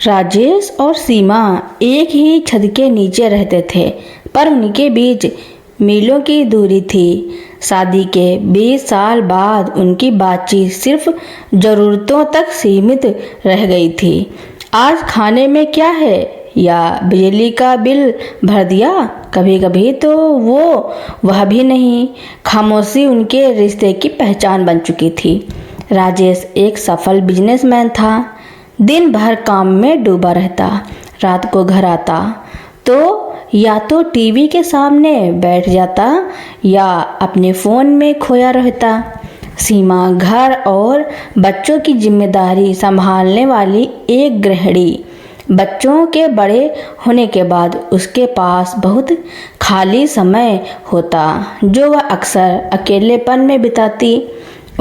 राजेश और सीमा एक ही छत के नीचे रहते थे, पर उनके बीच मीलों की दूरी थी। शादी के 20 साल बाद उनकी बातचीत सिर्फ ज़रूरतों तक सीमित रह गई थी। आज खाने में क्या है, या बिजली का बिल भर दिया। कभी कभी तो वह भी नहीं। खामोशी उनके रिश्ते की पहचान बन चुकी थी। राजेश एक सफल बिजनेसमैन था। दिन भर काम में डूबा रहता। रात को घर आता तो या तो टीवी के सामने बैठ जाता या अपने फ़ोन में खोया रहता। सीमा घर और बच्चों की जिम्मेदारी संभालने वाली एक गृहिणी। बच्चों के बड़े होने के बाद उसके पास बहुत खाली समय होता, जो वह अक्सर अकेलेपन में बिताती।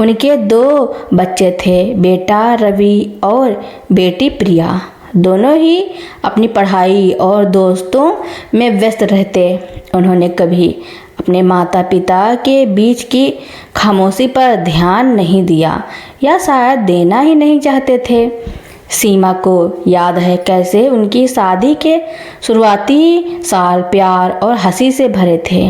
उनके 2 बच्चे थे, बेटा रवि और बेटी प्रिया। दोनों ही अपनी पढ़ाई और दोस्तों में व्यस्त रहते। उन्होंने कभी अपने माता पिता के बीच की खामोशी पर ध्यान नहीं दिया, या शायद देना ही नहीं चाहते थे। सीमा को याद है कैसे उनकी शादी के शुरुआती साल प्यार और हंसी से भरे थे।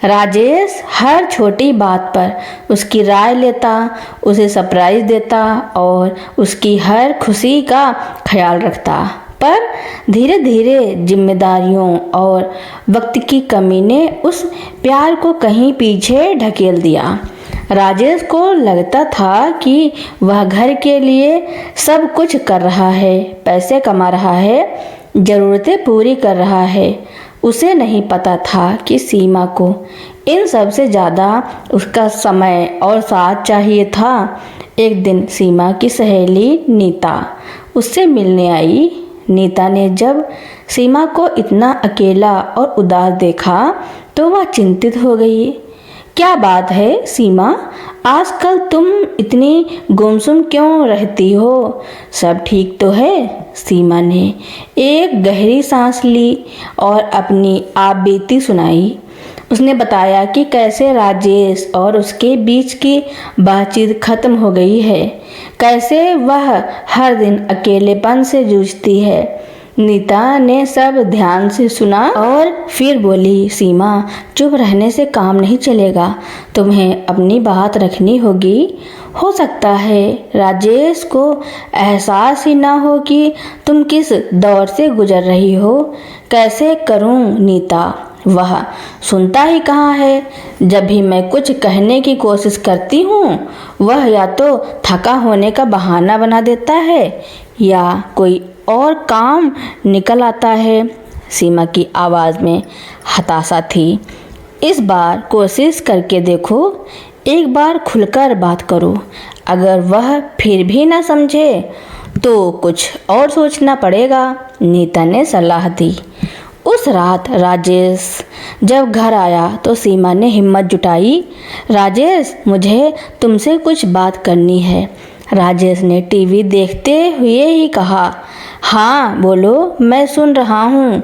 राजेश हर छोटी बात पर उसकी राय लेता, उसे सरप्राइज देता और उसकी हर खुशी का ख्याल रखता। पर धीरे धीरे जिम्मेदारियों और वक्त की कमी ने उस प्यार को कहीं पीछे ढकेल दिया। राजेश को लगता था कि वह घर के लिए सब कुछ कर रहा है, पैसे कमा रहा है, ज़रूरतें पूरी कर रहा है। उसे नहीं पता था कि सीमा को इन सब से ज़्यादा उसका समय और साथ चाहिए था। एक दिन सीमा की सहेली नीता उससे मिलने आई। नीता ने जब सीमा को इतना अकेला और उदास देखा तो वह चिंतित हो गई। क्या बात है सीमा, आजकल तुम इतनी गुमसुम क्यों रहती हो? सब ठीक तो है? सीमा ने एक गहरी सांस ली और अपनी आपबीती सुनाई। उसने बताया कि कैसे राजेश और उसके बीच की बातचीत खत्म हो गई है, कैसे वह हर दिन अकेलेपन से जूझती है। नीता ने सब ध्यान से सुना और फिर बोली, सीमा, चुप रहने से काम नहीं चलेगा, तुम्हें अपनी बात रखनी होगी। हो सकता है राजेश को एहसास ही ना हो कि तुम किस दौर से गुजर रही हो। कैसे करूं नीता, वह सुनता ही कहाँ है। जब भी मैं कुछ कहने की कोशिश करती हूँ वह या तो थका होने का बहाना बना देता है या कोई और काम निकल आता है। सीमा की आवाज़ में हताशा थी। इस बार कोशिश करके देखो, एक बार खुलकर बात करो। अगर वह फिर भी ना समझे तो कुछ और सोचना पड़ेगा, नीता ने सलाह दी। उस रात राजेश जब घर आया तो सीमा ने हिम्मत जुटाई। राजेश, मुझे तुमसे कुछ बात करनी है। राजेश ने टीवी देखते हुए ही कहा, हाँ बोलो, मैं सुन रहा हूँ।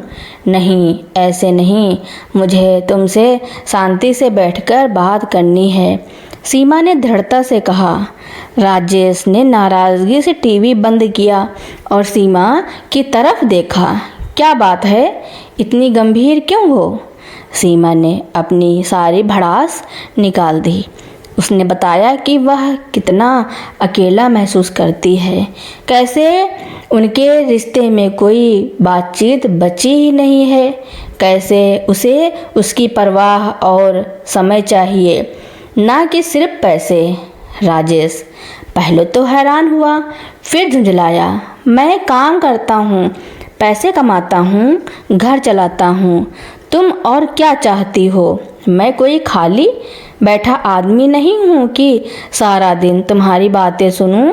नहीं, ऐसे नहीं, मुझे तुमसे शांति से बैठकर बात करनी है, सीमा ने दृढ़ता से कहा। राजेश ने नाराज़गी से टीवी बंद किया और सीमा की तरफ देखा। क्या बात है, इतनी गंभीर क्यों हो? सीमा ने अपनी सारी भड़ास निकाल दी। उसने बताया कि वह कितना अकेला महसूस करती है, कैसे उनके रिश्ते में कोई बातचीत बची ही नहीं है, कैसे उसे उसकी परवाह और समय चाहिए, ना कि सिर्फ पैसे। राजेश पहले तो हैरान हुआ, फिर झुंझलाया। मैं काम करता हूँ, पैसे कमाता हूँ, घर चलाता हूँ, तुम और क्या चाहती हो? मैं कोई खाली बैठा आदमी नहीं हूँ कि सारा दिन तुम्हारी बातें सुनूं।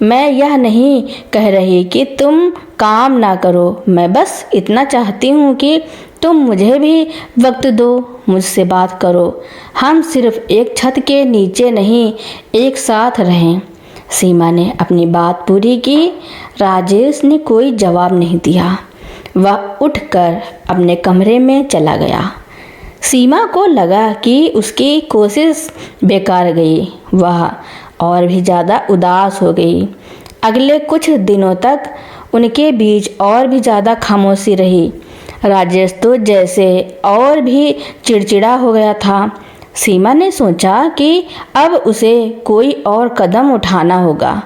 मैं यह नहीं कह रही कि तुम काम ना करो, मैं बस इतना चाहती हूँ कि तुम मुझे भी वक्त दो, मुझसे बात करो। हम सिर्फ एक छत के नीचे नहीं, एक साथ रहें। सीमा ने अपनी बात पूरी की। राजेश ने कोई जवाब नहीं दिया। वह उठकर अपने कमरे में चला गया। सीमा को लगा कि उसकी कोशिश बेकार गई। वह और भी ज़्यादा उदास हो गई। अगले कुछ दिनों तक उनके बीच और भी ज़्यादा खामोशी रही। राजेश तो जैसे और भी चिड़चिड़ा हो गया था। सीमा ने सोचा कि अब उसे कोई और कदम उठाना होगा।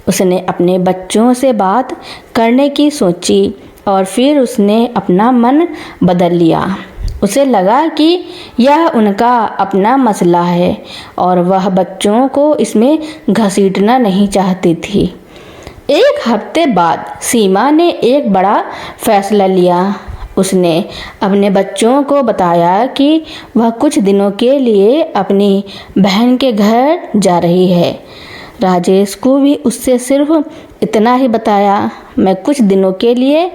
उसने अपने बच्चों से बात करने की सोची और फिर उसने अपना मन बदल लिया। उसे लगा कि यह उनका अपना मसला है और वह बच्चों को इसमें घसीटना नहीं चाहती थी। एक हफ्ते बाद सीमा ने एक बड़ा फैसला लिया। उसने अपने बच्चों को बताया कि वह कुछ दिनों के लिए अपनी बहन के घर जा रही है। राजेश को भी उससे सिर्फ इतना ही बताया, मैं कुछ दिनों के लिए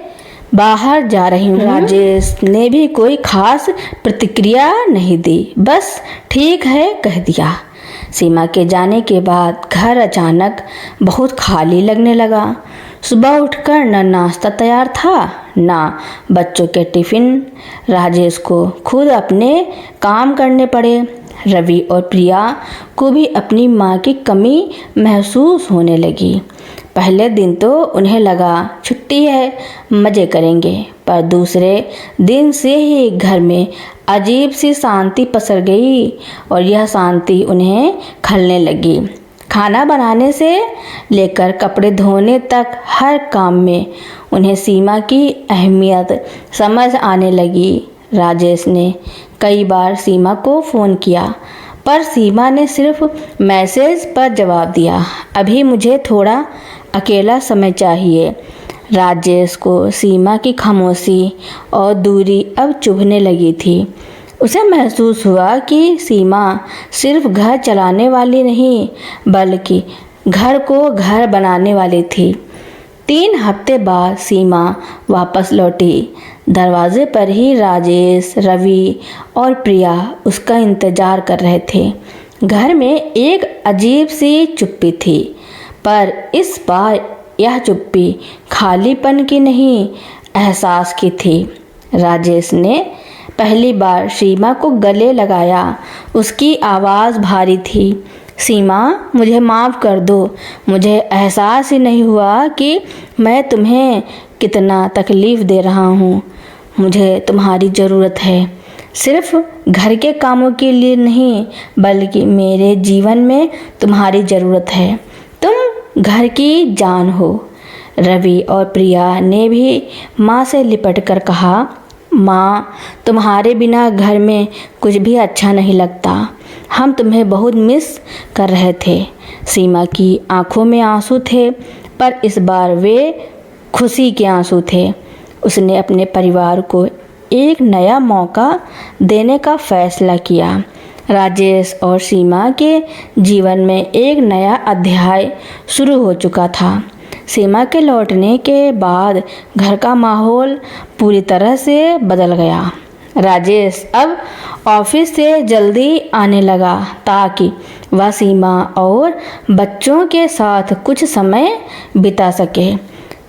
बाहर जा रही हूँ। राजेश ने भी कोई खास प्रतिक्रिया नहीं दी, बस ठीक है कह दिया। सीमा के जाने के बाद घर अचानक बहुत खाली लगने लगा। सुबह उठकर न नाश्ता तैयार था न बच्चों के टिफिन। राजेश को खुद अपने काम करने पड़े। रवि और प्रिया को भी अपनी माँ की कमी महसूस होने लगी। पहले दिन तो उन्हें लगा छुट्टी है, मज़े करेंगे, पर दूसरे दिन से ही घर में अजीब सी शांति पसर गई और यह शांति उन्हें खलने लगी। खाना बनाने से लेकर कपड़े धोने तक हर काम में उन्हें सीमा की अहमियत समझ आने लगी। राजेश ने कई बार सीमा को फ़ोन किया, पर सीमा ने सिर्फ मैसेज पर जवाब दिया, अभी मुझे थोड़ा अकेला समय चाहिए। राजेश को सीमा की खामोशी और दूरी अब चुभने लगी थी। उसे महसूस हुआ कि सीमा सिर्फ घर चलाने वाली नहीं, बल्कि घर को घर बनाने वाली थी। 3 हफ्ते बाद सीमा वापस लौटी। दरवाजे पर ही राजेश, रवि और प्रिया उसका इंतजार कर रहे थे। घर में एक अजीब सी चुप्पी थी, पर इस बार यह चुप्पी खालीपन की नहीं, एहसास की थी। राजेश ने पहली बार सीमा को गले लगाया। उसकी आवाज़ भारी थी, सीमा मुझे माफ़ कर दो, मुझे एहसास ही नहीं हुआ कि मैं तुम्हें कितना तकलीफ़ दे रहा हूँ। मुझे तुम्हारी ज़रूरत है, सिर्फ घर के कामों के लिए नहीं, बल्कि मेरे जीवन में तुम्हारी ज़रूरत है। तुम घर की जान हो। रवि और प्रिया ने भी माँ से लिपटकर कहा, माँ तुम्हारे बिना घर में कुछ भी अच्छा नहीं लगता, हम तुम्हें बहुत मिस कर रहे थे। सीमा की आंखों में आंसू थे, पर इस बार वे खुशी के आंसू थे। उसने अपने परिवार को एक नया मौका देने का फैसला किया। राजेश और सीमा के जीवन में एक नया अध्याय शुरू हो चुका था। सीमा के लौटने के बाद घर का माहौल पूरी तरह से बदल गया। राजेश अब ऑफिस से जल्दी आने लगा ताकि वह सीमा और बच्चों के साथ कुछ समय बिता सके।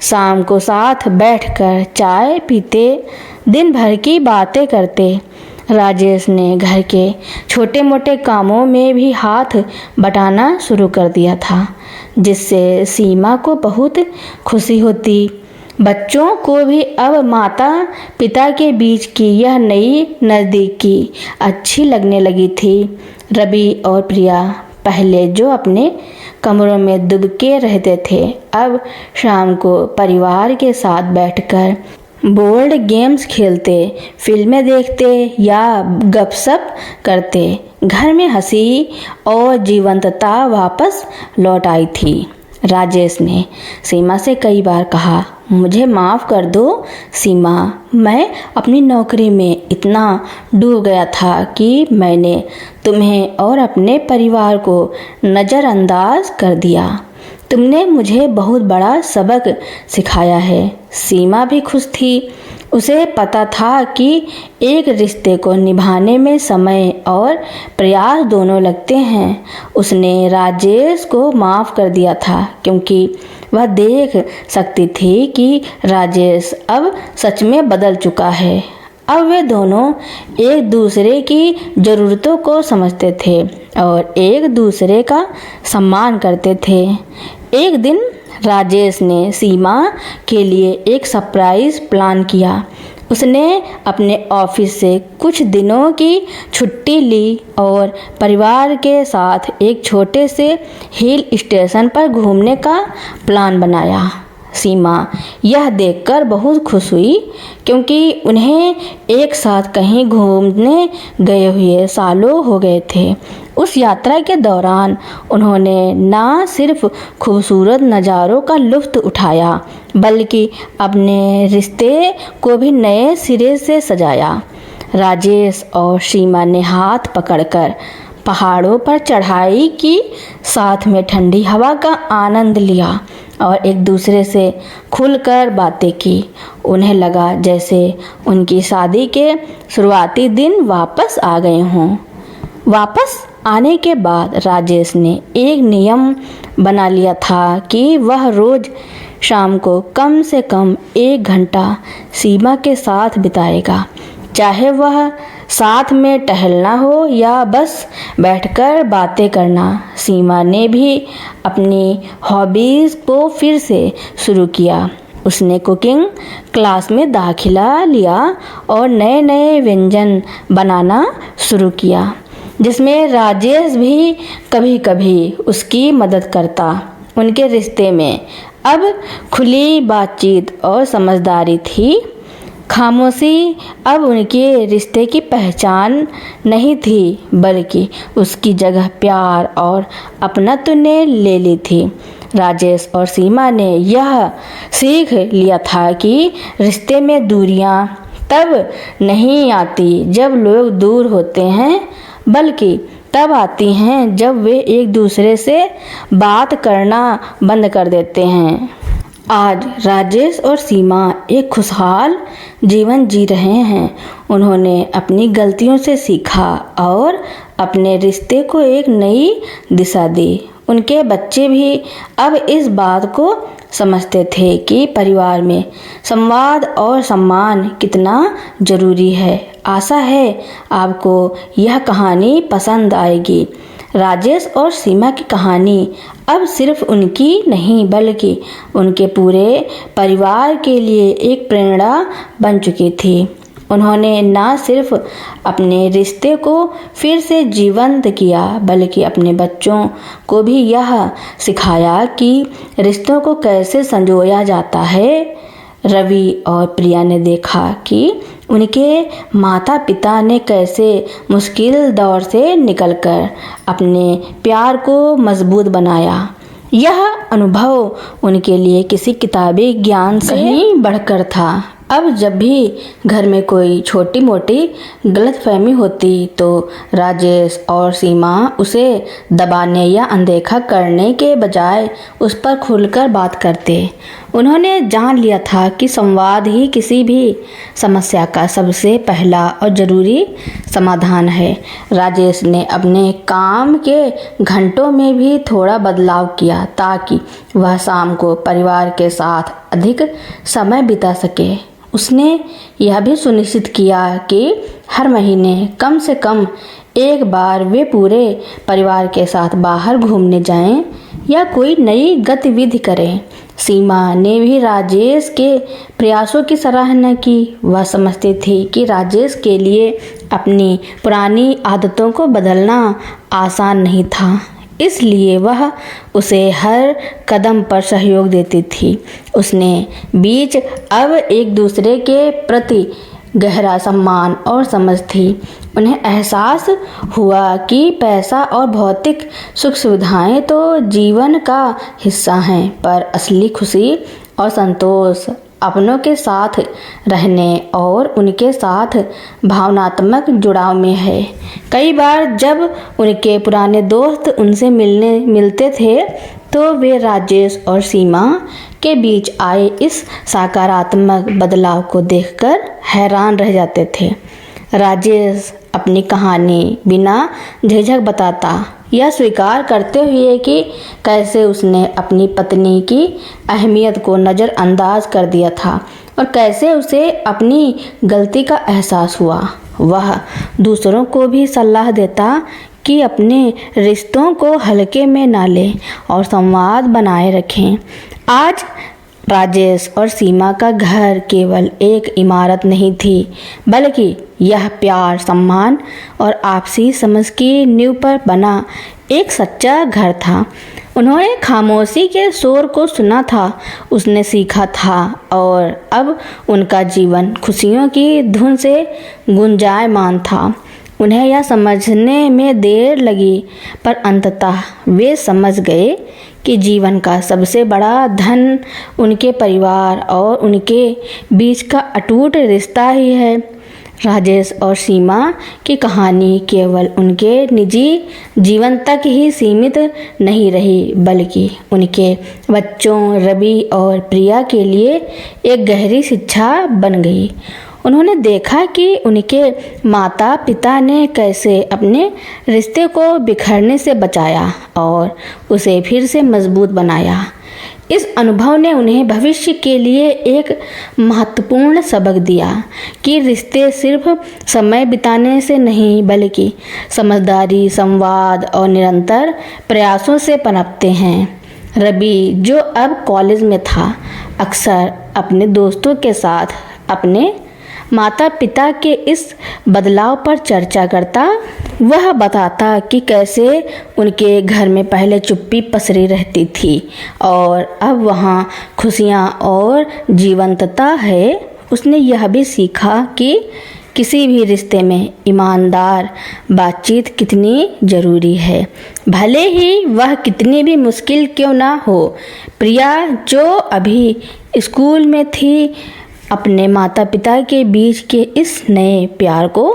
शाम को साथ बैठकर चाय पीते, दिन भर की बातें करते। राजेश ने घर के छोटे मोटे कामों में भी हाथ बटाना शुरू कर दिया था, जिससे सीमा को बहुत खुशी होती। बच्चों को भी अब माता पिता के बीच की यह नई नज़दीकी अच्छी लगने लगी थी। रवि और प्रिया पहले जो अपने कमरों में दुबके रहते थे, अब शाम को परिवार के साथ बैठकर बोर्ड गेम्स खेलते, फिल्में देखते या गपशप करते। घर में हंसी और जीवंतता वापस लौट आई थी। राजेश ने सीमा से कई बार कहा, मुझे माफ़ कर दो सीमा, मैं अपनी नौकरी में इतना डूब गया था कि मैंने तुम्हें और अपने परिवार को नज़रअंदाज कर दिया। तुमने मुझे बहुत बड़ा सबक सिखाया है। सीमा भी खुश थी। उसे पता था कि एक रिश्ते को निभाने में समय और प्रयास दोनों लगते हैं। उसने राजेश को माफ़ कर दिया था क्योंकि वह देख सकती थी कि राजेश अब सच में बदल चुका है। अब वे दोनों एक दूसरे की ज़रूरतों को समझते थे और एक दूसरे का सम्मान करते थे। एक दिन राजेश ने सीमा के लिए एक सरप्राइज प्लान किया। उसने अपने ऑफिस से कुछ दिनों की छुट्टी ली और परिवार के साथ एक छोटे से हिल स्टेशन पर घूमने का प्लान बनाया। सीमा यह देखकर बहुत खुश हुई, क्योंकि उन्हें एक साथ कहीं घूमने गए हुए सालों हो गए थे। उस यात्रा के दौरान उन्होंने न सिर्फ खूबसूरत नज़ारों का लुत्फ़ उठाया, बल्कि अपने रिश्ते को भी नए सिरे से सजाया। राजेश और सीमा ने हाथ पकड़कर पहाड़ों पर चढ़ाई की, साथ में ठंडी हवा का आनंद लिया और एक दूसरे से खुलकर बातें की। उन्हें लगा जैसे उनकी शादी के शुरुआती दिन वापस आ गए हों। वापस आने के बाद राजेश ने एक नियम बना लिया था कि वह रोज़ शाम को कम से कम 1 घंटा सीमा के साथ बिताएगा, चाहे वह साथ में टहलना हो या बस बैठकर बातें करना। सीमा ने भी अपनी हॉबीज़ को फिर से शुरू किया। उसने कुकिंग क्लास में दाखिला लिया और नए नए व्यंजन बनाना शुरू किया, जिसमें राजेश भी कभी कभी उसकी मदद करता। उनके रिश्ते में अब खुली बातचीत और समझदारी थी। खामोशी अब उनके रिश्ते की पहचान नहीं थी, बल्कि उसकी जगह प्यार और अपनत्व ने ले ली थी। राजेश और सीमा ने यह सीख लिया था कि रिश्ते में दूरियां तब नहीं आती जब लोग दूर होते हैं, बल्कि तब आती हैं जब वे एक दूसरे से बात करना बंद कर देते हैं। आज राजेश और सीमा एक खुशहाल जीवन जी रहे हैं। उन्होंने अपनी गलतियों से सीखा और अपने रिश्ते को एक नई दिशा दी। उनके बच्चे भी अब इस बात को समझते थे कि परिवार में संवाद और सम्मान कितना ज़रूरी है। आशा है आपको यह कहानी पसंद आएगी। राजेश और सीमा की कहानी अब सिर्फ उनकी नहीं, बल्कि उनके पूरे परिवार के लिए एक प्रेरणा बन चुकी थी। उन्होंने न सिर्फ अपने रिश्ते को फिर से जीवंत किया, बल्कि अपने बच्चों को भी यह सिखाया कि रिश्तों को कैसे संजोया जाता है। रवि और प्रिया ने देखा कि उनके माता पिता ने कैसे मुश्किल दौर से निकलकर अपने प्यार को मजबूत बनाया। यह अनुभव उनके लिए किसी किताबी ज्ञान से ही बढ़कर था। अब जब भी घर में कोई छोटी मोटी गलतफहमी होती तो राजेश और सीमा उसे दबाने या अनदेखा करने के बजाय उस पर खुलकर बात करते। उन्होंने जान लिया था कि संवाद ही किसी भी समस्या का सबसे पहला और ज़रूरी समाधान है। राजेश ने अपने काम के घंटों में भी थोड़ा बदलाव किया, ताकि वह शाम को परिवार के साथ अधिक समय बिता सके। उसने यह भी सुनिश्चित किया कि हर महीने कम से कम एक बार वे पूरे परिवार के साथ बाहर घूमने जाएं या कोई नई गतिविधि करें। सीमा ने भी राजेश के प्रयासों की सराहना की। वह समझती थी कि राजेश के लिए अपनी पुरानी आदतों को बदलना आसान नहीं था, इसलिए वह उसे हर कदम पर सहयोग देती थी। उसने बीच अब एक दूसरे के प्रति गहरा सम्मान और समझ थी। उन्हें एहसास हुआ कि पैसा और भौतिक सुख सुविधाएं तो जीवन का हिस्सा हैं, पर असली खुशी और संतोष अपनों के साथ रहने और उनके साथ भावनात्मक जुड़ाव में है। कई बार जब उनके पुराने दोस्त उनसे मिलते थे तो वे राजेश और सीमा के बीच आए इस सकारात्मक बदलाव को देखकर हैरान रह जाते थे। राजेश अपनी कहानी बिना झिझक बताता, यह स्वीकार करते हुए कि कैसे उसने अपनी पत्नी की अहमियत को नज़रअंदाज कर दिया था और कैसे उसे अपनी गलती का एहसास हुआ। वह दूसरों को भी सलाह देता कि अपने रिश्तों को हल्के में ना लें और संवाद बनाए रखें। आज राजेश और सीमा का घर केवल एक इमारत नहीं थी, बल्कि यह प्यार, सम्मान और आपसी समझ की नींव पर बना एक सच्चा घर था। उन्होंने खामोशी के शोर को सुना था, उसने सीखा था, और अब उनका जीवन खुशियों की धुन से गुंजायमान था। उन्हें यह समझने में देर लगी, पर अंततः वे समझ गए कि जीवन का सबसे बड़ा धन उनके परिवार और उनके बीच का अटूट रिश्ता ही है। राजेश और सीमा की कहानी केवल उनके निजी जीवन तक ही सीमित नहीं रही, बल्कि उनके बच्चों रवि और प्रिया के लिए एक गहरी शिक्षा बन गई। उन्होंने देखा कि उनके माता पिता ने कैसे अपने रिश्ते को बिखरने से बचाया और उसे फिर से मजबूत बनाया। इस अनुभव ने उन्हें भविष्य के लिए एक महत्वपूर्ण सबक दिया कि रिश्ते सिर्फ समय बिताने से नहीं, बल्कि समझदारी, संवाद और निरंतर प्रयासों से पनपते हैं। रवि, जो अब कॉलेज में था, अक्सर अपने दोस्तों के साथ अपने माता पिता के इस बदलाव पर चर्चा करता। वह बताता कि कैसे उनके घर में पहले चुप्पी पसरी रहती थी और अब वहाँ खुशियाँ और जीवंतता है। उसने यह भी सीखा कि किसी भी रिश्ते में ईमानदार बातचीत कितनी ज़रूरी है, भले ही वह कितनी भी मुश्किल क्यों ना हो। प्रिया, जो अभी स्कूल में थी, अपने माता पिता के बीच के इस नए प्यार को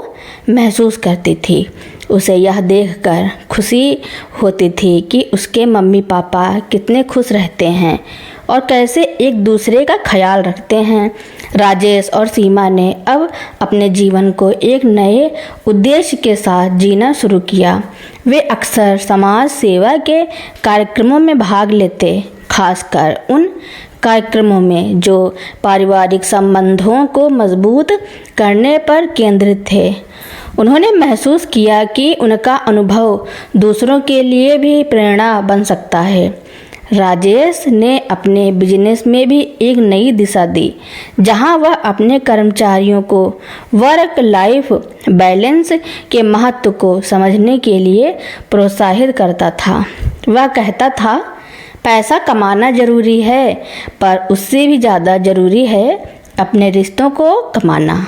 महसूस करती थी। उसे यह देखकर खुशी होती थी कि उसके मम्मी पापा कितने खुश रहते हैं और कैसे एक दूसरे का ख्याल रखते हैं। राजेश और सीमा ने अब अपने जीवन को एक नए उद्देश्य के साथ जीना शुरू किया। वे अक्सर समाज सेवा के कार्यक्रमों में भाग लेते, खासकर उन कार्यक्रमों में जो पारिवारिक संबंधों को मजबूत करने पर केंद्रित थे। उन्होंने महसूस किया कि उनका अनुभव दूसरों के लिए भी प्रेरणा बन सकता है। राजेश ने अपने बिजनेस में भी एक नई दिशा दी, जहां वह अपने कर्मचारियों को वर्क लाइफ बैलेंस के महत्व को समझने के लिए प्रोत्साहित करता था। वह कहता था, पैसा कमाना ज़रूरी है, पर उससे भी ज़्यादा ज़रूरी है अपने रिश्तों को कमाना।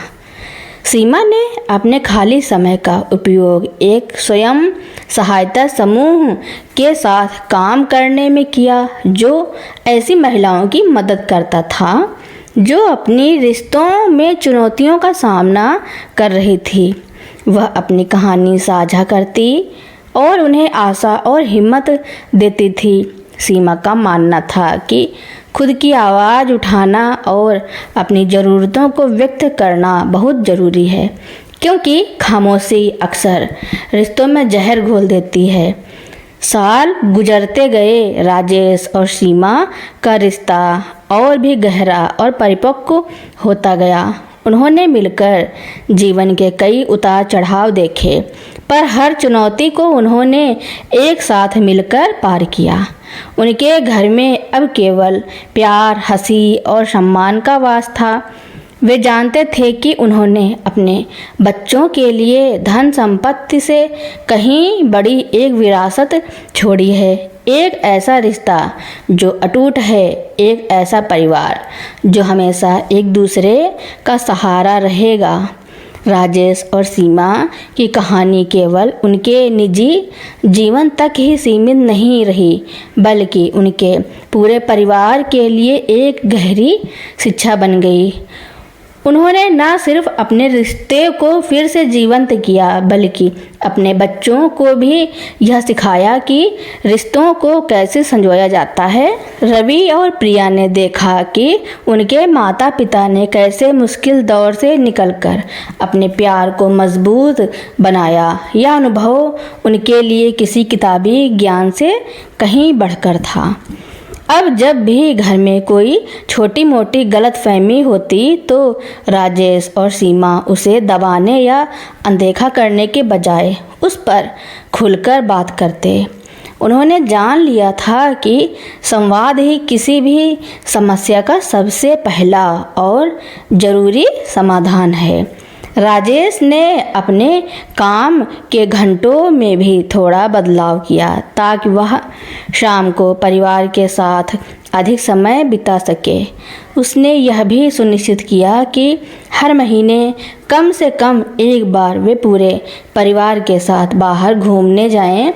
सीमा ने अपने खाली समय का उपयोग एक स्वयं सहायता समूह के साथ काम करने में किया, जो ऐसी महिलाओं की मदद करता था जो अपनी रिश्तों में चुनौतियों का सामना कर रही थी। वह अपनी कहानी साझा करती और उन्हें आशा और हिम्मत देती थी। सीमा का मानना था कि खुद की आवाज़ उठाना और अपनी ज़रूरतों को व्यक्त करना बहुत ज़रूरी है, क्योंकि खामोशी अक्सर रिश्तों में जहर घोल देती है। साल गुजरते गए, राजेश और सीमा का रिश्ता और भी गहरा और परिपक्व होता गया। उन्होंने मिलकर जीवन के कई उतार चढ़ाव देखे, पर हर चुनौती को उन्होंने एक साथ मिलकर पार किया। उनके घर में अब केवल प्यार, हंसी और सम्मान का वास था। वे जानते थे कि उन्होंने अपने बच्चों के लिए धन संपत्ति से कहीं बड़ी एक विरासत छोड़ी है, एक ऐसा रिश्ता जो अटूट है, एक ऐसा परिवार जो हमेशा एक दूसरे का सहारा रहेगा। राजेश और सीमा की कहानी केवल उनके निजी जीवन तक ही सीमित नहीं रही, बल्कि उनके पूरे परिवार के लिए एक गहरी शिक्षा बन गई। उन्होंने न सिर्फ अपने रिश्ते को फिर से जीवंत किया, बल्कि अपने बच्चों को भी यह सिखाया कि रिश्तों को कैसे संजोया जाता है। रवि और प्रिया ने देखा कि उनके माता पिता ने कैसे मुश्किल दौर से निकलकर अपने प्यार को मजबूत बनाया। यह अनुभव उनके लिए किसी किताबी ज्ञान से कहीं बढ़कर था। अब जब भी घर में कोई छोटी मोटी गलतफहमी होती, तो राजेश और सीमा उसे दबाने या अनदेखा करने के बजाय उस पर खुलकर बात करते। उन्होंने जान लिया था कि संवाद ही किसी भी समस्या का सबसे पहला और ज़रूरी समाधान है। राजेश ने अपने काम के घंटों में भी थोड़ा बदलाव किया ताकि वह शाम को परिवार के साथ अधिक समय बिता सके। उसने यह भी सुनिश्चित किया कि हर महीने कम से कम एक बार वे पूरे परिवार के साथ बाहर घूमने जाएं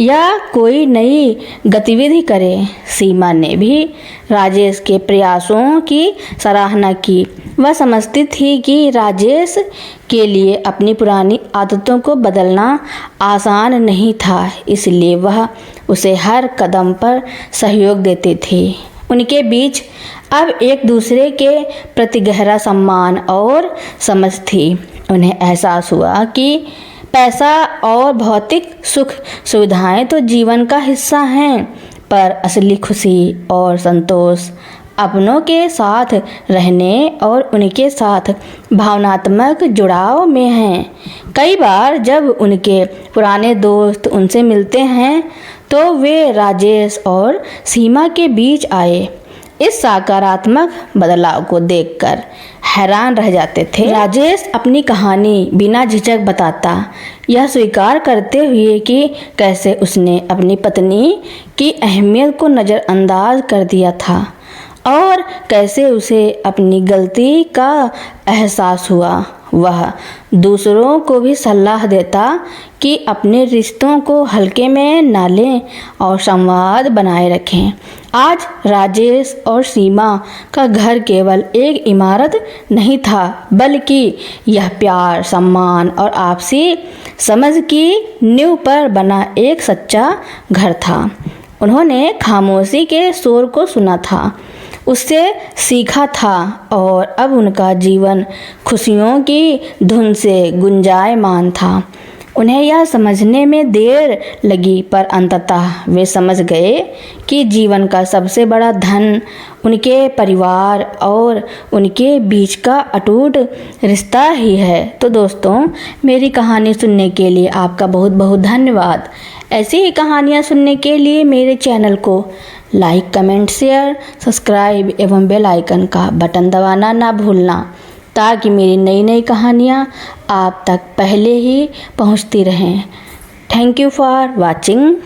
या कोई नई गतिविधि करें। सीमा ने भी राजेश के प्रयासों की सराहना की। वह समझती थी कि राजेश के लिए अपनी पुरानी आदतों को बदलना आसान नहीं था, इसलिए वह उसे हर कदम पर सहयोग देती थी। उनके बीच अब एक दूसरे के प्रति गहरा सम्मान और समझ थी। उन्हें एहसास हुआ कि पैसा और भौतिक सुख सुविधाएं तो जीवन का हिस्सा हैं, पर असली खुशी और संतोष अपनों के साथ रहने और उनके साथ भावनात्मक जुड़ाव में हैं। कई बार जब उनके पुराने दोस्त उनसे मिलते हैं तो वे राजेश और सीमा के बीच आए इस सकारात्मक बदलाव को देखकर हैरान रह जाते थे। राजेश अपनी कहानी बिना झिझक बताता, यह स्वीकार करते हुए कि कैसे उसने अपनी पत्नी की अहमियत को नज़रअंदाज कर दिया था और कैसे उसे अपनी गलती का एहसास हुआ। वह दूसरों को भी सलाह देता कि अपने रिश्तों को हल्के में ना लें और संवाद बनाए रखें। आज राजेश और सीमा का घर केवल एक इमारत नहीं था, बल्कि यह प्यार, सम्मान और आपसी समझ की नींव पर बना एक सच्चा घर था। उन्होंने खामोशी के शोर को सुना था, उससे सीखा था और अब उनका जीवन खुशियों की धुन से गुंजायमान था। उन्हें यह समझने में देर लगी, पर अंततः वे समझ गए कि जीवन का सबसे बड़ा धन उनके परिवार और उनके बीच का अटूट रिश्ता ही है। तो दोस्तों, मेरी कहानी सुनने के लिए आपका बहुत बहुत धन्यवाद। ऐसी ही कहानियाँ सुनने के लिए मेरे चैनल को लाइक, कमेंट, शेयर, सब्सक्राइब एवं बेल आइकन का बटन दबाना ना भूलना, ताकि मेरी नई नई कहानियाँ आप तक पहले ही पहुँचती रहें। Thank you for watching.